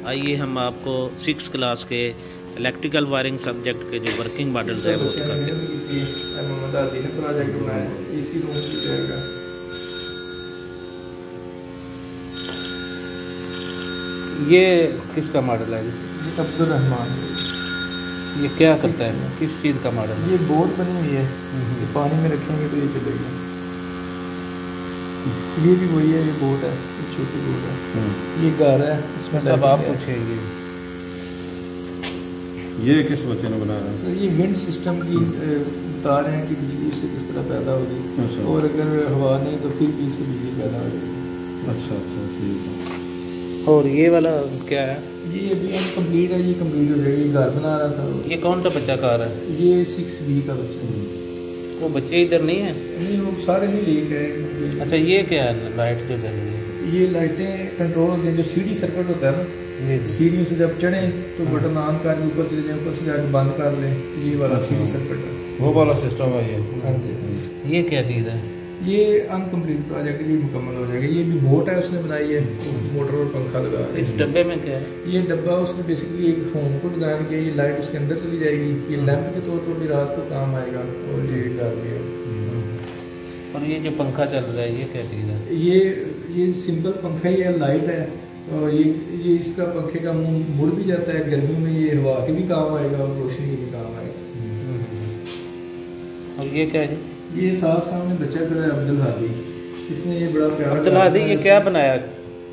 आइए हम आपको 6 क्लास के इलेक्ट्रिकल वायरिंग सब्जेक्ट के जो वर्किंग मॉडल है वो दिखाते हैं। प्रोजेक्ट बनाया इसी रूम की जाएगा। ये किसका मॉडल है? अब्दुल रहमान। ये क्या करता है, किस चीज़ का मॉडल है? ये बोट बनी हुई है, ये पानी में रखेंगे तो ये चलेगा। ये भी वही है, ये बोट है, ये छोटी बोट है। ये घर है, इसमें अब आप पूछेंगे ये किस बच्चे ने बनाया है? ये विंड सिस्टम की बता रहे हैं कि बिजली से किस तरह पैदा होगी। अच्छा। और अगर हवा नहीं तो फिर भी इससे बिजली पैदा हो जाएगी। अच्छा ठीक है। और ये वाला क्या है? ये अभी अनकम्प्लीट है, ये कम्प्लीट हो जाएगी। घर बना रहा था। ये कौन सा बच्चा कार है? ये 6B का बच्चा है। वो बच्चे इधर नहीं है? नहीं, वो सारे नहीं लीक है। अच्छा, ये क्या है लाइट जो जल रही है? ये लाइटें कंट्रोल होती हैं, जो सीढ़ी सर्किट होता है ना, सीढ़ियों से जब चढ़े तो बटन ऑन कर ऊपर से जाए, ऊपर से जाकर बंद कर लें। ये वाला सीढ़ी सर्किट है, वो वाला सिस्टम है ये। हाँ जी। ये क्या चीज़ है? ये अनकम्प्लीट प्रोजेक्ट, ये मुकम्मल हो जाएगा। ये भी बोट है, उसने बनाई है, मोटर और पंखा लगा है। इस डब्बे में क्या है? ये डब्बा उसने बेसिकली एक फोन को डिज़ाइन किया। ये लाइट उसके अंदर चली जाएगी, ये लैंप के तौर पर भी रात को काम आएगा। और ये घर भी है। और ये जो पंखा चल रहा है ये क्या चीज़ है? ये सिंपल पंखा ही है, लाइट है। और ये इसका पंखे का मुंह मुड़ भी जाता है। गर्मी में ये हवा के भी काम आएगा और रोशनी के भी काम आएगा। और ये क्या है? ये सामने बच्चा खड़ा है, अब्दुल हादी। इसने ये बड़ा प्यारा अब्दुल हादी, ये क्या बनाया?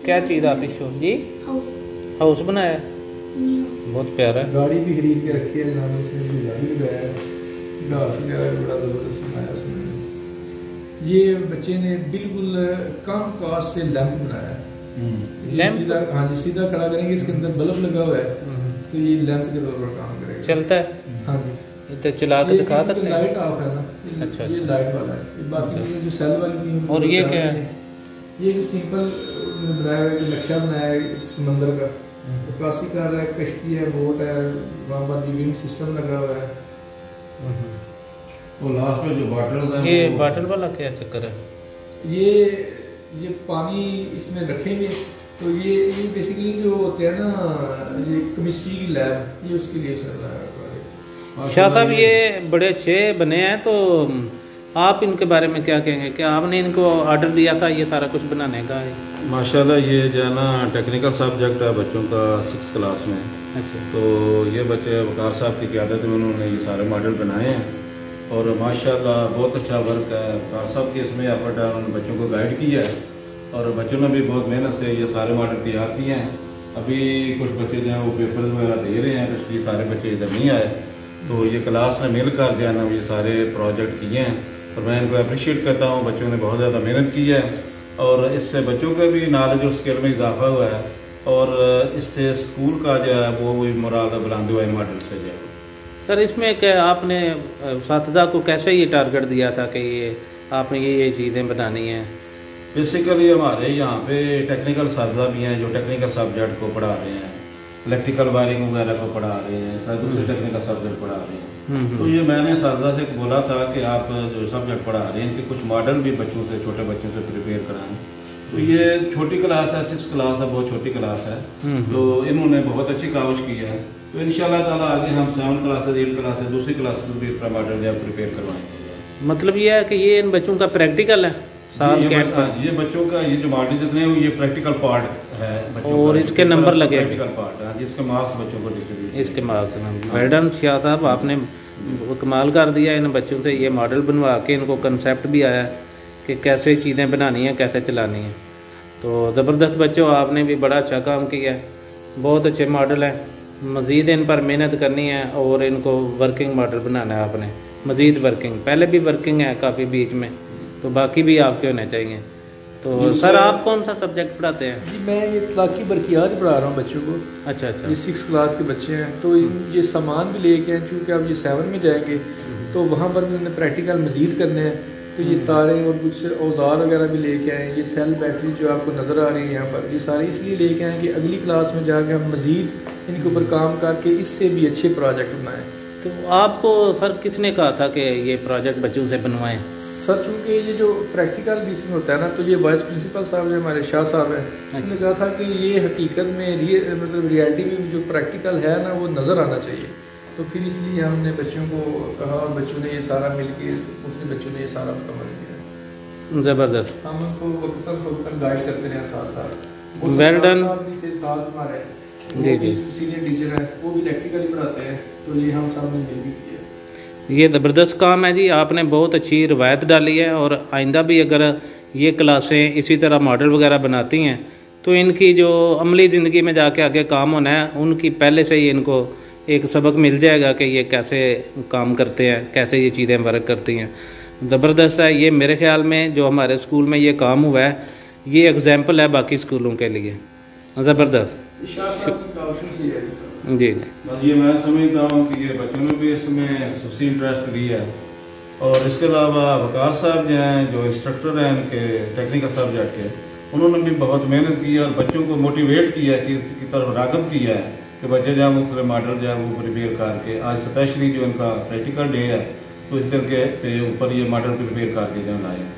क्या चीज़ आप इस जी? हाउस बनाया, बहुत प्यारा है। गाड़ी भी खरीद के रखी है जनाब, इसमें झूला भी लगाया है। घास वगैरह बड़ा ज़बरदस्त बनाया उसने। ये बच्चे ने बिल्कुल कम कॉस्ट से लैंप बनाया है। लैंप? सीधा, हाँ जी, सीधा खड़ा करेंगे, इसके अंदर बल्ब लगा हुआ है तो ये लैंप के तौर पर काम करेगा। चलता है? हाँ जी। तो चला के दिखा सकते हैं? लाइट ऑफ है ना। अच्छा, ये लाइट वाला है। बाकी जो सेल वाली भी। और ये क्या है? ये जो सिंपल बनाया है, नक्शा बनाया है समंदर का, काशी कर रहा है, कश्ती है, बोट है, वहाँ पर लिविंग सिस्टम लगा हुआ है। वो लास्ट में जो बॉटल है, ये बॉटल वाला क्या चक्कर है? ये पानी इसमें रखेंगे तो ये बेसिकली जो होते हैं ना, ये केमिस्ट्री की लैब, ये उसके लिए चल रहा है। शाह साहब, ये बड़े अच्छे बने हैं, तो आप इनके बारे में क्या कहेंगे? क्या आपने इनको ऑर्डर दिया था ये सारा कुछ बनाने का? माशाल्लाह ये जो है ना टेक्निकल सब्जेक्ट है बच्चों का 6 क्लास में। अच्छा। तो ये बच्चे वकार साहब की क़यादत में उन्होंने ये सारे मॉडल बनाए हैं और माशाल्लाह बहुत अच्छा वर्क है। वकार साहब की इसमें एफर्ट है, उन्होंने बच्चों को गाइड किया है और बच्चों ने भी बहुत मेहनत से ये सारे मॉडल तैयार किए हैं। अभी कुछ बच्चे जो हैं वो पेपर वगैरह दे रहे हैं, इसलिए सारे बच्चे इधर नहीं आए। तो ये क्लास ने मिलकर जो है ना ये सारे प्रोजेक्ट किए हैं और मैं इनको अप्रिशिएट करता हूँ। बच्चों ने बहुत ज़्यादा मेहनत की है और इससे बच्चों का भी नॉलेज और स्किल में इजाफा हुआ है और इससे स्कूल का जो है वो मोराल बुलंद हुआ इन मॉडल से जो है। सर, इसमें क्या आपने साथीदा को कैसे ये टारगेट दिया था कि ये आपने ये चीज़ें बनानी हैं? बेसिकली हमारे यहाँ पे टेक्निकल साथीदा भी हैं जो टेक्निकल सब्जेक्ट को पढ़ा रहे हैं, इलेक्ट्रिकल वायरिंग वगैरह को पढ़ा रहे हैं, इस तरह दूसरे टेक्निकल सब्जेक्ट पढ़ा रहे हैं। तो ये मैंने साथीदा से बोला था कि आप जो सब्जेक्ट पढ़ा रहे हैं इनके कुछ मॉडल भी बच्चों से, छोटे बच्चों से प्रिपेयर कराएं। तो ये छोटी क्लास है, 6 क्लास है, बहुत छोटी क्लास है। तो इन्होंने बहुत अच्छी काविश की है। तो इंशाल्लाह ताला आगे हम 7 क्लासेज, 8 क्लासेज, दूसरी क्लासेज भी इस तरह मॉडल जो प्रिपेयर करवाएंगे। मतलब ये है कि ये इन बच्चों का प्रैक्टिकल है साल ये बच्चों का ये जो मॉडल जितने हैं ये प्रैक्टिकल पार्ट है और इसके नंबर लगे, प्रैक्टिकल पार्ट है जिसके मार्क्स बच्चों को डिस्ट्रीब्यूट, इसके मार्क्स। वेल डन शाह साहब, आपने कमाल कर दिया। इन बच्चों से ये मॉडल बनवा के इनको कंसेप्ट भी आया कि कैसे चीज़ें बनानी हैं, कैसे चलानी हैं। तो ज़बरदस्त बच्चों, आपने भी बड़ा अच्छा काम किया है। बहुत अच्छे मॉडल हैं, मज़ीद इन पर मेहनत करनी है और इनको वर्किंग मॉडल बनाना है आपने। मज़ीद वर्किंग, पहले भी वर्किंग है काफ़ी बीच में, तो बाकी भी आपके होने चाहिए। तो सर, आप कौन सा सब्जेक्ट पढ़ाते हैं? जी, मैं ये तलाकी बरकियात पढ़ा रहा हूँ बच्चों को। अच्छा अच्छा। ये 6 क्लास के बच्चे हैं, तो ये सामान भी लेके आए, चूँकि अब ये 7 में जाएंगे तो वहाँ पर भी उन्हें प्रैक्टिकल मज़ीद करने हैं। तो ये तारे और कुछ औजार वगैरह भी लेके आए। ये सेल बैटरी जो आपको नज़र आ रही है यहाँ पर, ये सारी इसलिए लेके आए कि अगली क्लास में जाके हम मज़ीद इनके ऊपर काम करके इससे भी अच्छे प्रोजेक्ट बनाएँ। तो आपको सर किसने कहा था कि ये प्रोजेक्ट बच्चों से बनवाएं? सर चूँकि ये जो प्रैक्टिकल भी इसमें होता है ना, तो ये वाइस प्रिंसिपल साहब जो हमारे शाह साहब हैं, उन्होंने कहा था कि ये हकीकत में मतलब रियलिटी में जो प्रैक्टिकल है ना वो नज़र आना चाहिए। तो फिर इसलिए हमने बच्चों को कहा और बच्चों ने ये सारा मिल के उसने बच्चों ने ये सारा मुकम्मल किया। ज़बरदस्त। हम उनको वक्तन गाइड करते रहे साथ साथ। Well done. थे साथ हमारे जी सीनियर टीचर हैं, वो भी प्रैक्टिकली पढ़ाते हैं, तो ये हम सब ने मिल भी किया। ये ज़बरदस्त काम है जी, आपने बहुत अच्छी रवायत डाली है। और आइंदा भी अगर ये क्लासें इसी तरह मॉडल वगैरह बनाती हैं तो इनकी जो अमली ज़िंदगी में जाके आगे काम होना है उनकी पहले से ही इनको एक सबक मिल जाएगा कि ये कैसे काम करते हैं, कैसे ये चीज़ें वर्क करती हैं। ज़बरदस्त है। ये मेरे ख्याल में जो हमारे स्कूल में ये काम हुआ है ये एग्जाम्पल है बाकी स्कूलों के लिए। ज़बरदस्त जी। बस ये मैं समझता हूँ कि ये बच्चों ने भी इसमें खुशी इंटरेस्ट लिया है। और इसके अलावा वकार साहब जो हैं, जो इंस्ट्रक्टर हैं इनके टेक्निकल सब्जेक्ट के, उन्होंने भी बहुत मेहनत की और बच्चों को मोटिवेट किया है, चीज़ की तरफ राग़िब किया है कि बच्चे जो मुख्तलिफ मॉडल जो है वो प्रिपेयर करके आज स्पेशली जो इनका प्रैक्टिकल डे है तो इस करके पे ऊपर ये मॉडल प्रिपेयर करके जो लाए।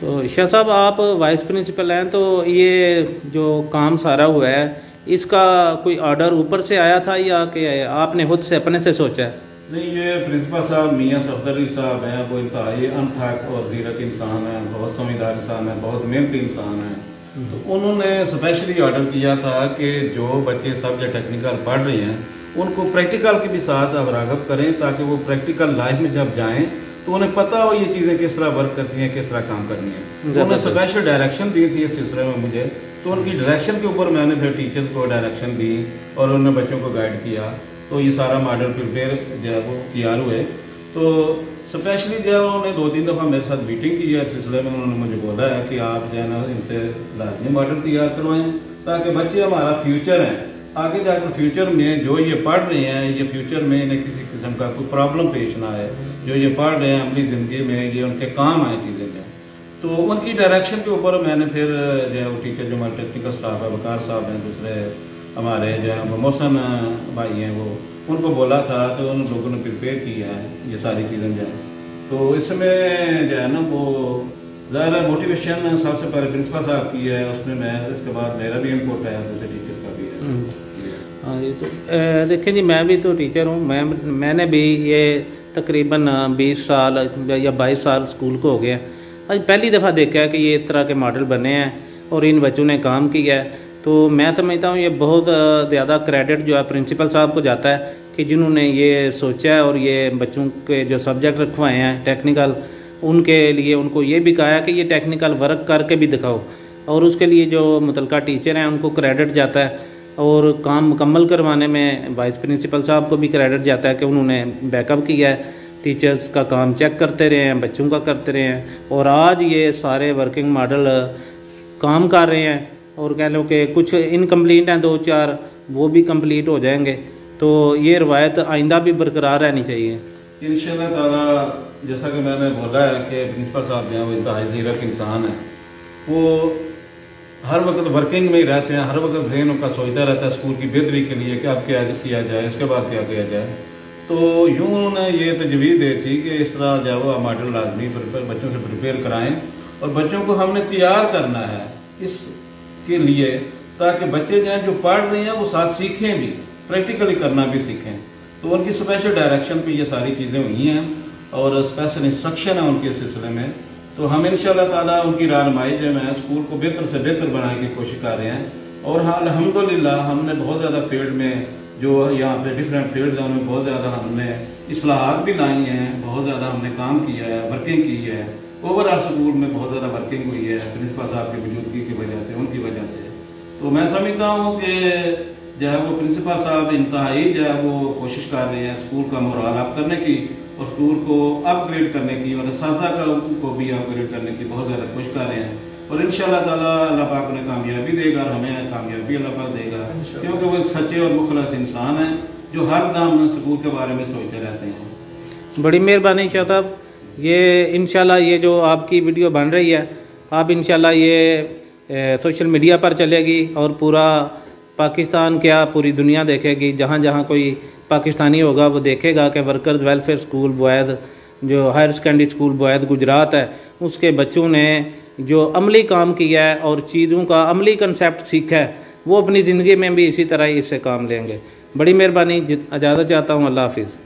तो शाह साहब आप वाइस प्रिंसिपल हैं, तो ये जो काम सारा हुआ है इसका कोई ऑर्डर ऊपर से आया था या कि आपने खुद से अपने से सोचा है? नहीं, ये प्रिंसिपल साहब मियाँ सफदर अली साहब हैं, वो इंतहाई अनथक और ज़ीरक इंसान हैं, बहुत समझदार इंसान हैं, बहुत मेहनती इंसान हैं। तो उन्होंने स्पेशली ऑर्डर किया था कि जो बच्चे सब्जेक्ट टेक्निकल पढ़ रहे हैं उनको प्रैक्टिकल के भी साथ अब राग़िब करें ताकि वो प्रैक्टिकल लाइफ में जब जाएँ तो उन्हें पता हो ये चीज़ें किस तरह वर्क करती हैं, किस तरह काम करनी है। उन्होंने स्पेशल डायरेक्शन दी थी इस सिलसिले में मुझे, तो उनकी डायरेक्शन के ऊपर मैंने फिर टीचर्स को डायरेक्शन दी और उन्होंने बच्चों को गाइड किया। तो ये सारा मॉडल प्रिपेयर जो है वो तैयार हुए। तो स्पेशली जो है उन्होंने 2-3 दफ़ा मेरे साथ मीटिंग की है इस सिलसिले में। उन्होंने मुझे बोला है कि आप जो है ना इनसे लाजमी मॉडल तैयार करवाएं ताकि बच्चे हमारा फ्यूचर हैं, आगे जाकर फ्यूचर में जो ये पढ़ रहे हैं ये फ्यूचर में इन्हें किसी किस्म का कोई प्रॉब्लम पेश ना आए, जो ये पढ़ रहे हैं अपनी ज़िंदगी में ये उनके काम आए चीज़ें जो। तो उनकी डायरेक्शन के ऊपर मैंने फिर जो है वो टीचर जो हमारे टेक्निकल स्टाफ है, वकार साहब हैं, दूसरे हमारे जो है मोहसन भाई हैं, वो उनको बोला था तो उन लोगों ने प्रिपेयर किया है ये सारी चीज़ें जो है। तो इसमें जो है ना वो ज़्यादा मोटिवेशन सबसे पहले प्रिंसिपल साहब की है, उसमें मैं इसके बाद मेरा भी इनपुट है, दूसरे टीचर का भी है। हाँ जी। तो देखें जी, मैं भी तो टीचर हूँ। मैंने भी ये तकरीबन 20 साल या 22 साल स्कूल को हो गया। आज पहली दफ़ा देखा है कि ये इस तरह के मॉडल बने हैं और इन बच्चों ने काम किया है। तो मैं समझता हूँ ये बहुत ज़्यादा क्रेडिट जो है प्रिंसिपल साहब को जाता है कि जिन्होंने ये सोचा है और ये बच्चों के जो सब्जेक्ट रखवाए हैं टेक्निकल, उनके लिए उनको ये भी कहा है कि ये टेक्निकल वर्क करके भी दिखाओ। और उसके लिए जो मुतलका टीचर हैं उनको क्रेडिट जाता है और काम मुकम्मल करवाने में वाइस प्रिंसिपल साहब को भी क्रेडिट जाता है कि उन्होंने बैकअप किया है, टीचर्स का काम चेक करते रहे हैं, बच्चों का करते रहे हैं और आज ये सारे वर्किंग मॉडल काम कर रहे हैं। और कह लो कि कुछ इनकम्प्लीट हैं 2-4, वो भी कंप्लीट हो जाएंगे। तो ये रवायत आइंदा भी बरकरार रहनी चाहिए इंशाअल्लाह ताला। जैसा कि मैंने बोला है कि प्रिंसिपल साहब जो हैं वो इंतहाई ज़ीरक इंसान है, वो हर वक्त वर्किंग में ही रहते हैं, हर वक्त ज़हन उनका सोचता रहता है स्कूल की बेहतरी के लिए कि अब क्या किया जाए, इसके बाद क्या किया जाए। तो यूँ उन्होंने ये तजवीज़ दी थी कि इस तरह जो वो मॉडल लाजमी बच्चों से प्रिपेयर कराएं और बच्चों को हमने तैयार करना है इसके लिए ताकि बच्चे जो हैं जो पढ़ रहे हैं वो साथ सीखें भी, प्रैक्टिकली करना भी सीखें। तो उनकी स्पेशल डायरेक्शन पे ये सारी चीज़ें हुई हैं और स्पेशल इंस्ट्रक्शन है उनके सिलसिले में। तो हम इंशाअल्लाह ताला उनकी रहनुमाई जो है स्कूल को बेहतर से बेहतर बनाने की कोशिश कर रहे हैं। और हाँ अल्हम्दुलिल्लाह हमने बहुत ज़्यादा फील्ड में जो यहाँ पे डिफरेंट फील्ड हैं उनमें बहुत ज़्यादा हमने इस्लाहात भी लाई हैं, बहुत ज़्यादा हमने काम किया है, वर्किंग की है। ओवरऑल स्कूल में बहुत ज़्यादा वर्किंग हुई है प्रिंसिपल साहब की मौजूदगी की वजह से, उनकी वजह से। तो मैं समझता हूँ कि जो है वो प्रिंसिपल साहब इंतहाई जो है वो कोशिश कर रहे हैं स्कूल का मोरल अप करने की और स्कूल को अपग्रेड करने की और साजा को भी अपग्रेड करने की बहुत ज़्यादा कोशिश कर रहे हैं। और इंशाअल्लाह ताला अल्लाह पाक उन्हें कामयाबी देगा और हमें कामयाबी अल्लाह पाक देगा, क्योंकि वो एक सच्चे और मुखलस इंसान हैं जो हर दम स्कूल के बारे में सोचते रहते हैं। बड़ी मेहरबानी शाह साहब। ये इंशाल्लाह ये जो आपकी वीडियो बन रही है आप इंशाल्लाह ये सोशल मीडिया पर चलेगी और पूरा पाकिस्तान क्या पूरी दुनिया देखेगी। जहाँ जहाँ कोई पाकिस्तानी होगा वो देखेगा कि वर्कर्स वेलफेयर स्कूल बॉयज़ जो हायर सेकेंडरी स्कूल बुआयद गुजरात है, उसके बच्चों ने जो अमली काम किया है और चीज़ों का अमली कंसेप्ट सीखा है, वो अपनी ज़िंदगी में भी इसी तरह ही इससे काम लेंगे। बड़ी मेहरबानी, इजाज़त चाहता हूँ। अल्लाह हाफिज़।